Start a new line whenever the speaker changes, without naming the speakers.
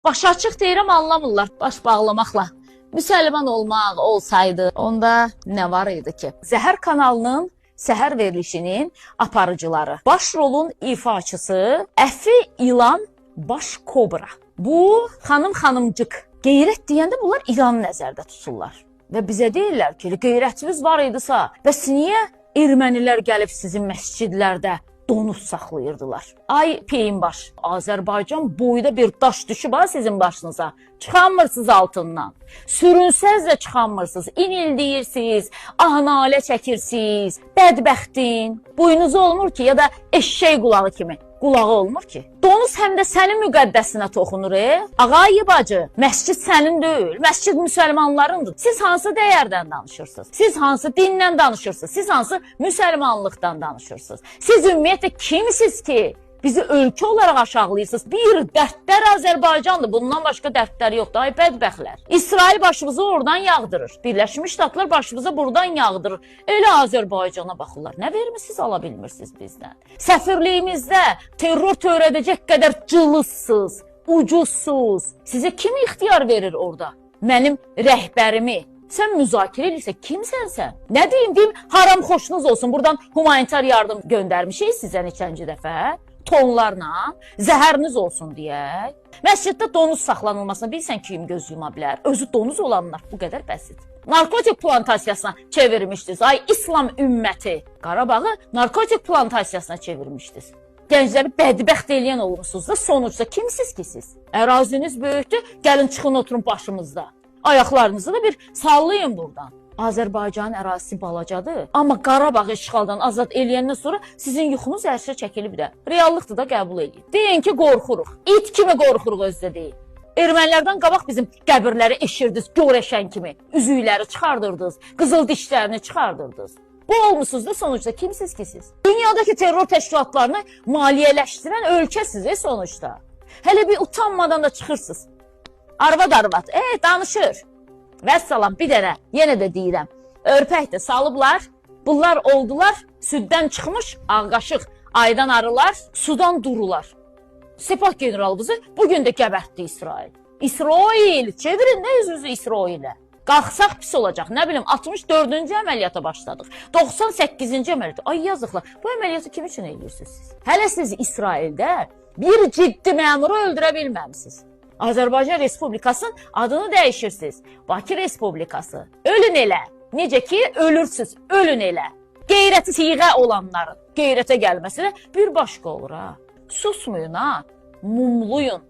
Baş açıq deyirəm, anlamırlar baş bağlamaqla. Müsəlman olmaq olsaydı, onda nə var idi ki? Zəhər kanalının səhər verilişinin aparıcıları. Baş rolun ifaçısı Əfi İlan Baş Kobra. Bu xanımcıq. Qeyrət deyəndə bunlar İranı nəzərdə tuturlar. Və bizə deyirlər ki, qeyrətiniz var idisə, bəs niyə ermənilər gəlib sizin məscidlərdə donuz saxlayırdılar? Ay Peyinbaş, Azərbaycan boyda bir daş düşüb ha sizin başınıza. Çıxanmırsınız altından. Sürünsəz də çıxanmırsınız. İnildiyirsiniz, ah-nalə çəkirsiniz. Bədbəxtin. Boynuz olmur ki, ya da eşşək qulağı kimi. Qulağı olmur ki. Donuz həm də sənin müqəddəsinə toxunur. Ağay bacı, məscid sənin deyil, məscid müsəlmanlarındır. Siz hansı dəyərdən danışırsınız? Siz hansı dindən danışırsınız? Siz hansı müsəlmanlıqdan danışırsınız? Siz ümumiyyətlə kimsiniz ki? Bizi ölkə olaraq aşağılayırsınız. Bir dərdlər Azərbaycandır. Bundan başqa dərdlər yoxdur. Ay bədbəxtlər. İsrail başımızı oradan yağdırır. Birləşmiş Ştatlar başımıza buradan yağdırır. Elə Azərbaycana baxırlar. Nə vermisiniz, ala bilmirsiniz bizdən. Səfirliyimizdə terror törədəcək qədər cılızsız, ucuzsuz. Sizə kim ixtiyar verir orada? Mənim rəhbərimi. Sən müzakirə edirsən, kimsən sən? Nə deyim, haram xoşunuz olsun. Buradan humanitar yardım göndərmişik sizə neçənci dəfə. Tonlarla, zəhəriniz olsun deyək. Məsciddə donuz saxlanılmasına bilsən kim göz yuma bilər? Özü donuz olanlar bu qədər bəsit. Narkotik plantasiyasına çevirmişdiniz. Ay İslam ümməti. Qarabağı narkotik plantasiyasına çevirmişdiniz. Gəncləri bədbəxt eləyən olmuşsunuz da sonuçda kimsiz ki siz? Əraziniz böyükdür, gəlin çıxın oturun başımızda. Ayaqlarınızı da bir sallayın buradan. Azərbaycanın ərazisi balacadır, amma Qarabağı işğaldan azad eləyəndən sonra sizin yuxunuz ərşə çəkilib də. Reallıqdır da qəbul edin. Deyin ki, qorxuruq. İt kimi qorxuruq özdə deyin. Ermənilərdən qabaq bizim qəbirləri eşirdiniz, görəşən kimi. Üzükləri çıxardırdınız, qızıl dişlərini çıxardırdınız. Bu olmuşsunuz da sonuçta kimsiz ki siz? Dünyadakı terror təşkilatlarını maliyyələşdirən ölkəsiz sonuçta. Hələ bir utanmadan da çıxırsınız. Arvad, danışır. Vəssalam, bir dənə, yenə də deyirəm, örpəkdir, salıblar, bunlar oldular, süddən çıxmış ağqaşıq, aydan arılar, sudan durular. Sepah generalımızı bugün də gəbərtdi İsrail. İsrail, çevirin nə üzünüzü İsrailə? Qalxsaq pis olacaq, nə bilim, 64-cü əməliyyata başladıq, 98-ci əməliyyata, ay yazıqlar, bu əməliyyatı kim üçün eləyirsiniz siz? Hələ siz İsraildə bir ciddi məmuru öldürə bilməmisiniz. Azərbaycan Respublikasının adını dəyişirsiniz. Bakı Respublikası. Ölün elə. Necə ki, ölürsünüz. Ölün elə. Qeyrəti siğə olanların qeyrətə gəlməsi də bir başqa olur ha. Susmayın ha. Mumluyun.